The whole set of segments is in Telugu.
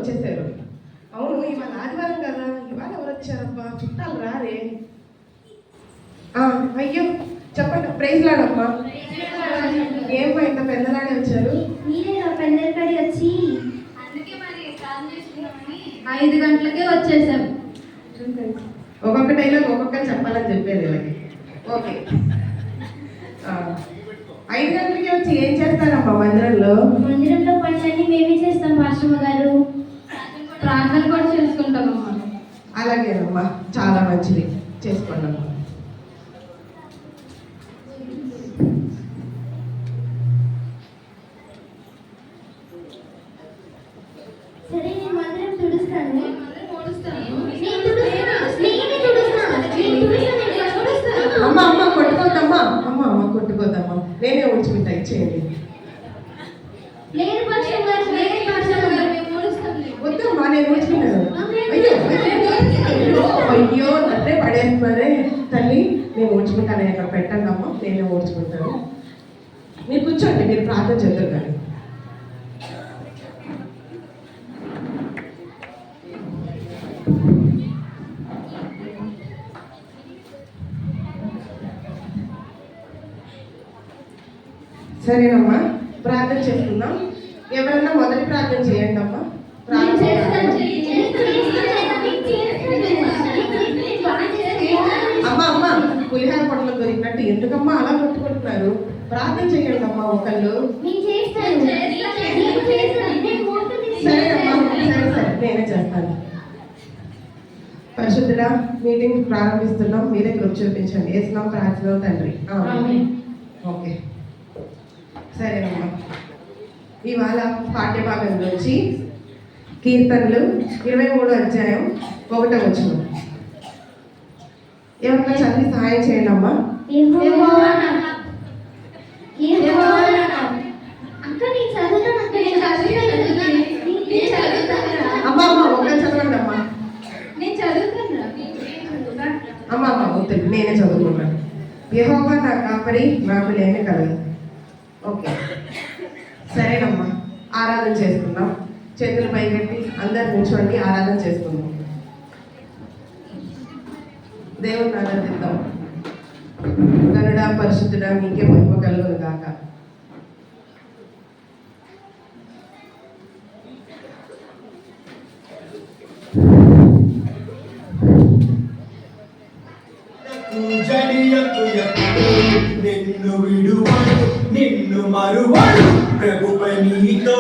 వచ్చేసారు. అవును, ఇవాళ ఆదివారం కదా, ఇవాళ ఎవరు వచ్చారబ్బా? చుట్టాలు రారే. అయ్యో చెప్పండి. ప్రైజ్ లాడమ్మా. ఏమ్మా ఇంత పెద్దలాడే వచ్చారు? మీరే పెద్దలాడి వచ్చి 5 గంటలకే వచ్చేసాం. ఒక్కొక్క డైలాగ్ ఒక్కొక్కరు చెప్పాలని చెప్పేది వీళ్ళకి. ఓకే, 5 గంటలకే వచ్చి ఏం చేస్తారమ్మా మందిరంలో? మందిరంలో పనులన్నీ మేమే చేస్తాం పాస్టమ్మ గారు. ప్రార్థన కూడా చేసుకుంటామమ్మా. అలాగేనమ్మా, చాలా మంచిది, చేసుకోండి అమ్మా. సరే, నేను మందిరం తుడుస్తాను. అమ్మ అమ్మ కొట్టుకోద్దమ్మా, అమ్మ కొట్టుకోద్దమ్మా, నేనే ఊడ్చుకుంటా, ఇచ్చేయండి. వద్దమ్మా, నేను ఊడ్చుకుంటాను. అయ్యో అంటే పడేస్తున్నారే తల్లి, నేను ఊడ్చుకుంటాను. అక్కడ పెట్టండి అమ్మ, నేనే ఊడ్చుకుంటాను. మీరు కూర్చోండి, మీరు ప్రార్థన చేద్దరు కానీ. సరేనమ్మా, ప్రార్థన చేసుకుందాం. ఎవరన్నా మొదటి ప్రార్థన చేయండి అమ్మా. అమ్మ పులిహార పొట్టలు దొరికినట్టు ఎందుకమ్మా అలా కొట్టుకుంటున్నారు? ప్రార్థన చేయండి అమ్మా ఒకళ్ళు. సరే అమ్మా, సరే నేనే చేస్తాను. పరిశుద్ధుడా, మీటింగ్ ప్రారంభిస్తున్నాం. మీరే కృప చూపించండి. వేసినాం ప్రార్థన తండ్రి. ఓకే, సరేనమ్మా. ఇవాళ పాఠ్యభాగంలోంచి కీర్తనలు 23వ అధ్యాయం 1వ వచనం. ఎవరికైనా చదివి సహాయం చేయండి అమ్మా. అమ్మా ఒకరు చదవండి అమ్మా. అమ్మ వద్దు, నేనే చదువుకున్నాను. యెహోవా నా కాపరి, నాకు లేమి కలదు. ఓకే, సరేనమ్మా, ఆరాధన చేసుకుందాం. చేతులు పైకెత్తి అందరు నిల్చోండి, ఆరాధన చేసుకుందాం. దేవుని ఆరాధిద్దాం. గనుడ పరిశుద్ధుడా, మీకే మహిమ కలుగును గాక. నిన్ను విడువడు, నిన్ను మరువడు, ప్రభుపై నీతో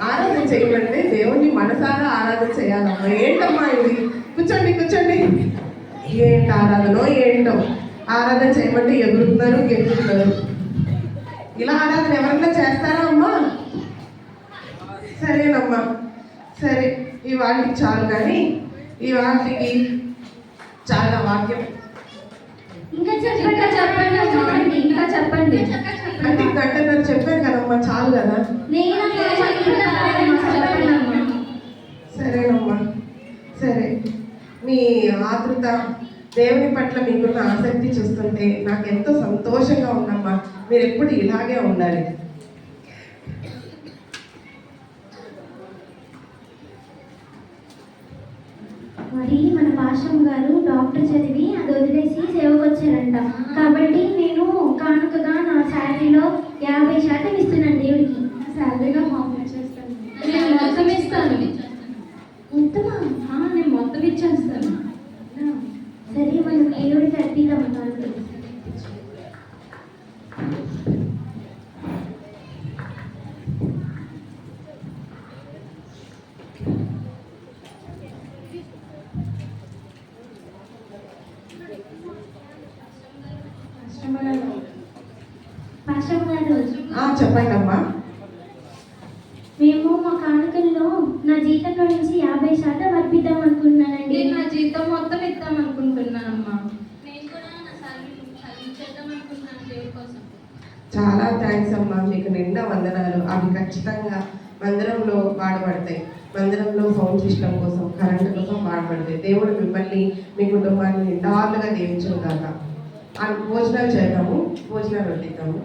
ఆరాధన చేయమంటే దేవుణ్ణి మనసారా ఆరాధన చేయాలమ్మా. ఏంటమ్మా ఇది? కూర్చోండి కూర్చోండి. ఏంటి ఆరాధనో ఏంటో. ఆరాధన చేయమంటే ఎగురుతున్నారు, గెలుతున్నారు. ఇలా ఆరాధన ఎవరన్నా చేస్తారా అమ్మా? సరేనమ్మా, సరే, ఈ వాటికి చాలు. కానీ ఈ వాటికి చాలా వాక్యం చెప్పండి. అంటే గంటన్నర చెప్పాను కదమ్మా, చాలు కదా. సరేనమ్మా, సరే. మీ ఆతృత, దేవుని పట్ల మీకున్న ఆసక్తి చూస్తుంటే నాకు ఎంతో సంతోషంగా ఉందమ్మా. మీరు ఎప్పుడు ఇలాగే ఉండాలి. మరి మన పాస్టమ్ గారు డాక్టర్ చదివి అది వదిలేసి సేవకు వచ్చారంట. కాబట్టి నేను కానుకగా నా శాలరీలో 50% ఇస్తున్నాను దేవుడికి. శాలరీగా మామూలు చేస్తాను. నేను మొత్తం ఇస్తాను. మొత్తమా? నేను మొత్తం ఇచ్చేస్తాను. సరే, మనం దేవుడికి అర్పిద్దాం కానుకలు. పాస్టర్ గారు చెప్పండి అమ్మా. మేము మా కానుకల్లో నా 50% అర్పిద్దాం అనుకుంటున్నానండి. నేను నా జీతం మొత్తం ఇద్దాం అనుకుంటున్నానమ్మా. నేను కూడా నా సాలరీ చేద్దాం అనుకుంటున్నాను దేవుడి కోసం. చాలా థ్యాంక్స్ అమ్మా, మీకు నిండా వందనాలు. అవి ఖచ్చితంగా మందిరంలో వాడబడతాయి. మందిరంలో సౌండ్ సిస్టమ్ కోసం, కరెంట్ కోసం వాడబడతాయి. దేవుడు మిమ్మల్ని మీ కుటుంబాన్ని నిండాలుగా దీవించును కాక. భోజనాలు చేద్దాము, భోజనాలు వడ్డిద్దాము.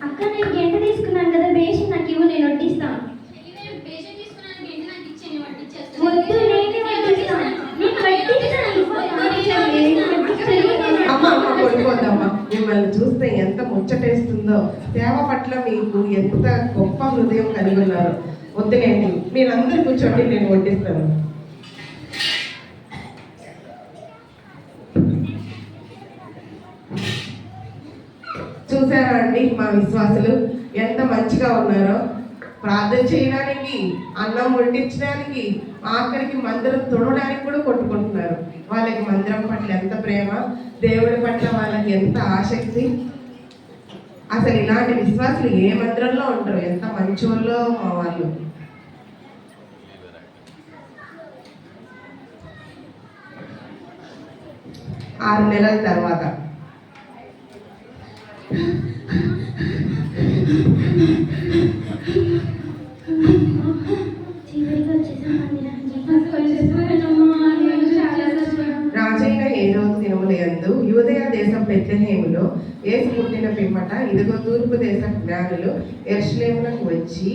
అక్క నేను గంట తీసుకున్నాను కదా, బేసి నాకు ఇవ్వు, నేను వడ్డిస్తాను. ఇదే పేషెంట్ తీసుకున్నాను ఏంటి నాకు ఇచ్చేయండి వడ్డిచ్చేస్తాను. వద్దు, నేనే వడ్డిస్తాను. నేను వడ్డిస్తాను. అమ్మ అమ్మ కొనుక్కోద్దమ్మా. మిమ్మల్ని చూస్తే ఎంత ముచ్చటేస్తుందో, సేవ పట్ల మీకు ఎంత గొప్ప హృదయం కలిగి ఉన్నారు. వద్దులేండి, మీరందరూ కూర్చోండి, నేను వడ్డిస్తాను. చూసారా అండి మా విశ్వాసులు ఎంత మంచిగా ఉన్నారో. ప్రార్థన చేయడానికి, అన్నం వడ్డించడానికి, ఆఖరికి మందిరం తుడవడానికి కూడా కొట్టుకుంటున్నారు. వాళ్ళకి మందిరం పట్ల ఎంత ప్రేమ, దేవుడి పట్ల వాళ్ళకి ఎంత ఆసక్తి. అసలు ఇలాంటి విశ్వాసులు ఏ మందిరంలో ఉంటారు, ఎంత మంచి వాళ్ళో మా వాళ్ళు. ఆరు నెలల తర్వాత చివరిగా వచ్చేసాం మందిరానికి. రాజైన హేరోదు దినములందు యూదయ దేశం బెత్లెహేములో యేసు పుట్టిన పిమ్మట ఇదిగో తూర్పు దేశ జ్ఞానులు యెరూషలేమునకు వచ్చి,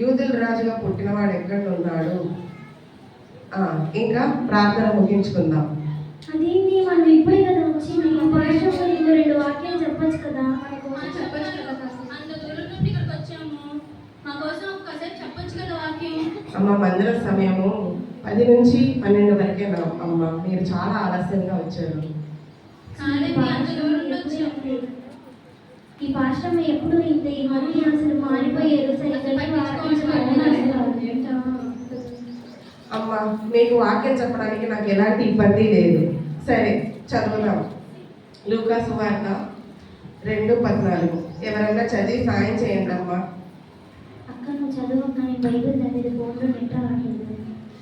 యూదుల రాజుగా పుట్టినవాడు ఎక్కడ ఉన్నాడు. ఇంకా ప్రార్థన ముగించుకుందాం. అదేంటి, మనం ఇప్పుడే కదా వచ్చింది. పాఠంలో ఇంకో 2 వాక్యాలు చెప్పొచ్చు కదా. చెప్పొచ్చు కదా కాస్త. అంత దూరం నుండి ఇక్కడికి వచ్చాము, మా కోసం ఒక్కసారి చెప్పొచ్చు కదా వాక్యం. అమ్మ, మందిర సమయము 10 నుంచి 12 వరకే అమ్మ. మీరు చాలా ఆలస్యంగా వచ్చారు. కాదండి, అంత దూరం నుండి వచ్చాము. ఈ భాషలో ఎప్పుడు ఇంత ఈ మధ్య అసలు మారిపోయారు. అమ్మ, మీకు వాక్యం చెప్పడానికి నాకు ఎలాంటి ఇబ్బంది లేదు. సరే, చదువుదాం. లూకాసు వార్త 2:14. ఎవరన్నా చదివి సాయం చేయండి అమ్మా. అక్క నువ్వు చదువుకున్నా, నేను బైబిల్ చదివి ఫోన్లో నెట్ రావట్లేదు.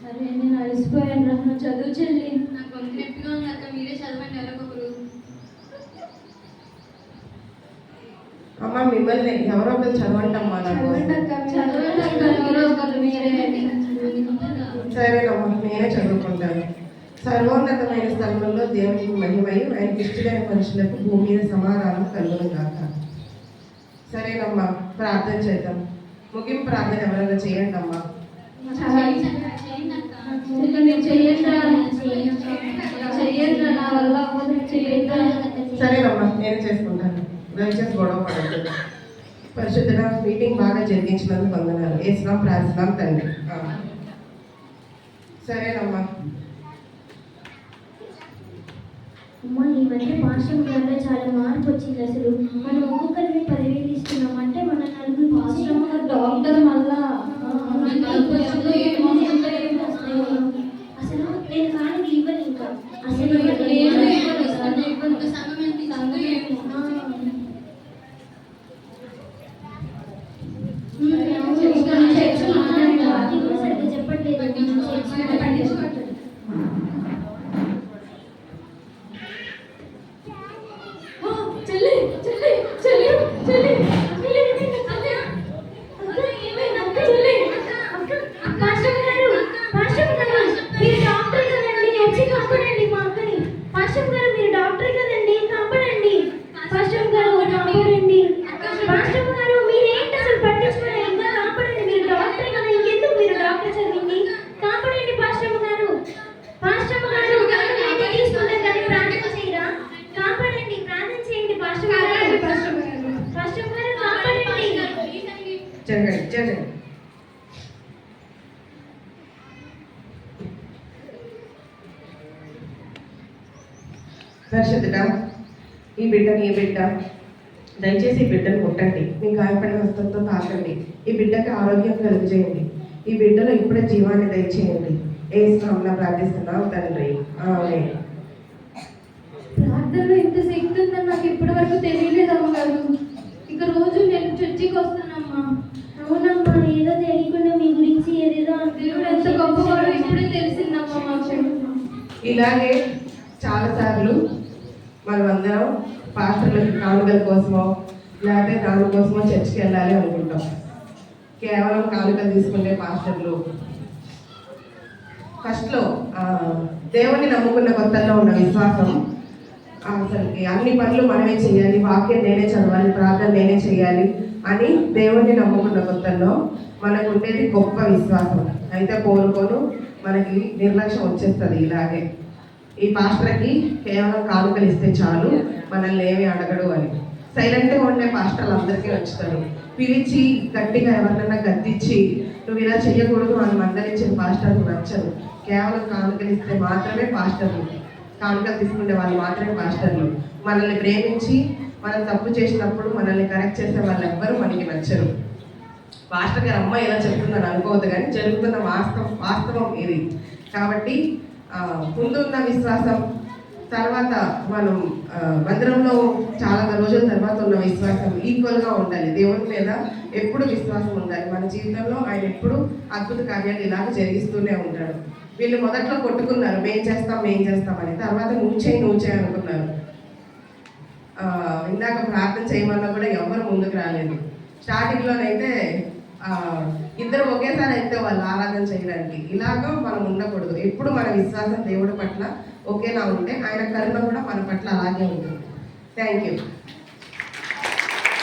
సరే, నేను అలసిపోయాను రా, నువ్వు చదువు చెల్లి. నాకు గొంతు నొప్పిగా ఉంది అక్క, మీరే చదవండి ఎలాగొకరు. అమ్మ, మిమ్మల్ని ఎవరో ఒకరు చదవండి అమ్మా నాకు. చదవండి అక్క, ఎవరో ఒకరు మీరే. సరేనమ్మా, నేనే చదువుకుంటాను. సర్వోన్నతమైన స్థలంలో దేవునికి మహిమయు, ఆయనకి ఇష్టమైన మనుషులకు భూమి మీద సమాధానం కలుగును గాక. సరేనమ్మా, ప్రార్థన చేద్దాం. ముగింపు ప్రార్థన ఎవరైనా చేయండి అమ్మా. చేయండి అక్క. నేను చెయ్యండి నా వల్ల అవ్వదు, చెయ్యండి. సరేనమ్మా, నేను చేసుకుంటాను. దయచేసి గొడవ పడద్దు. పరిశుద్ధుడ, మీటింగ్ బాగా జరిగించినందుకు వందనాలు. ఏసునాం ప్రార్థనాం తండ్రి. సరేనమ్మా. అమ్మ, ఈ మధ్య భాషల వల్ల చాలా మార్పు వచ్చింది. అసలు మనం ఒక్కొక్కరిని 10,000 ఇస్తున్నాం అంటే మన నలుగురు డాక్టర్ మళ్ళా అసలు నేను కానీ ఇవ్వను ఇంకా. అసలు ఒక సంఘం ఎంత ఇస్తుందో ఏమో. సరిగ్గా చెప్పట్లేదు. చెల్లి చెల్లి చెల్లి చెల్లి జరగండి జరగండి. పరిశుద్ధుడా, ఈ బిడ్డ దయచేసి ఈ బిడ్డను ముట్టండి. మీ గాయపడిన హస్తంతో తాకండి. ఈ బిడ్డకి ఆరోగ్యం కలుగజేయండి. ఈ బిడ్డలో ఇప్పుడే జీవాన్ని దయచేయండి. యేసు నామమున ప్రార్థిస్తున్నాం తండ్రి, ఆమేన్. ప్రార్థనలో ఇంత శక్తి ఉందని నాకు ఇప్పటి వరకు తెలియలేదు అమ్మగారు. ఇక రోజు నేను చర్చికి వస్తానమ్మా. అవునమ్మా, ఏదో తెలియకుండా మీ గురించి ఏదేదో దేవుడు ఎంత గొప్పవాడో ఇప్పుడే తెలిసిందమ్మా మాకు. ఇలాగే చాలాసార్లు మనమందరం పాస్టర్లకి కానుకల కోసమో లేకపోతే దానికోసమో చర్చికి వెళ్ళాలి అనుకుంటాం. కేవలం కానుకలు తీసుకునే పాస్టర్లు ఫస్ట్లో దేవుణ్ణి నమ్ముకున్న కొత్తల్లో ఉన్న విశ్వాసం అసలుకి అన్ని పనులు మనమే చేయాలి, వాక్యం నేనే చదవాలి, ప్రార్థన నేనే చేయాలి అని దేవుణ్ణి నమ్ముకున్న కొత్తల్లో మనకు ఉండేది గొప్ప విశ్వాసం. అయితే కోరుకోను మనకి నిర్లక్ష్యం వచ్చేస్తుంది. ఇలాగే ఈ పాస్టర్కి కేవలం కానుకలు ఇస్తే చాలు, మనల్ని ఏమి అడగడు అని సైలెంట్గా ఉండే పాస్టర్లు అందరికీ వచ్చుతారు. పిలిచి గట్టిగా ఎవరినైనా గద్దించి నువ్వు ఇలా చేయకూడదు అని మందలించిన పాస్టర్లు నచ్చరు. కేవలం కానుకలు ఇస్తే మాత్రమే పాస్టర్లు, కానుకలు తీసుకునే వాళ్ళు మాత్రమే పాస్టర్లు. మనల్ని ప్రేమించి మనం తప్పు చేసినప్పుడు మనల్ని కరెక్ట్ చేసే వాళ్ళు ఎవ్వరూ మనకి నచ్చరు. పాస్టర్ గారు అమ్మ ఇలా చెప్తుందని అనుకోవద్దు, కానీ జరుగుతున్న వాస్తవం ఇది. కాబట్టి ముందు ఉన్న విశ్వాసం, తర్వాత మనం మందిరంలో చాలా రోజుల తర్వాత ఉన్న విశ్వాసం ఈక్వల్గా ఉండాలి. దేవుని మీద ఎప్పుడు విశ్వాసం ఉండాలి. మన జీవితంలో ఆయన ఎప్పుడు అద్భుత కార్యాలు ఇలాగ జరిగిస్తూనే ఉంటాడు. వీళ్ళు మొదట్లో కొట్టుకున్నారు, మేం చేస్తామని. తర్వాత నువ్వు చేయి అనుకున్నారు. ఇందాక ప్రార్థన చేయమన్నా కూడా ఎవరు ముందుకు రాలేదు. స్టార్టింగ్లోనైతే ఇద్దరు ఒకేసారి అయితే వాళ్ళు ఆరాధన చేయడానికి. ఇలాగ మనం ఉండకూడదు. ఎప్పుడు మన విశ్వాసం దేవుడి పట్ల ఒకేలా ఉంటే ఆయన కరుణ కూడా మన పట్ల అలాగే ఉంటుంది. Thank you.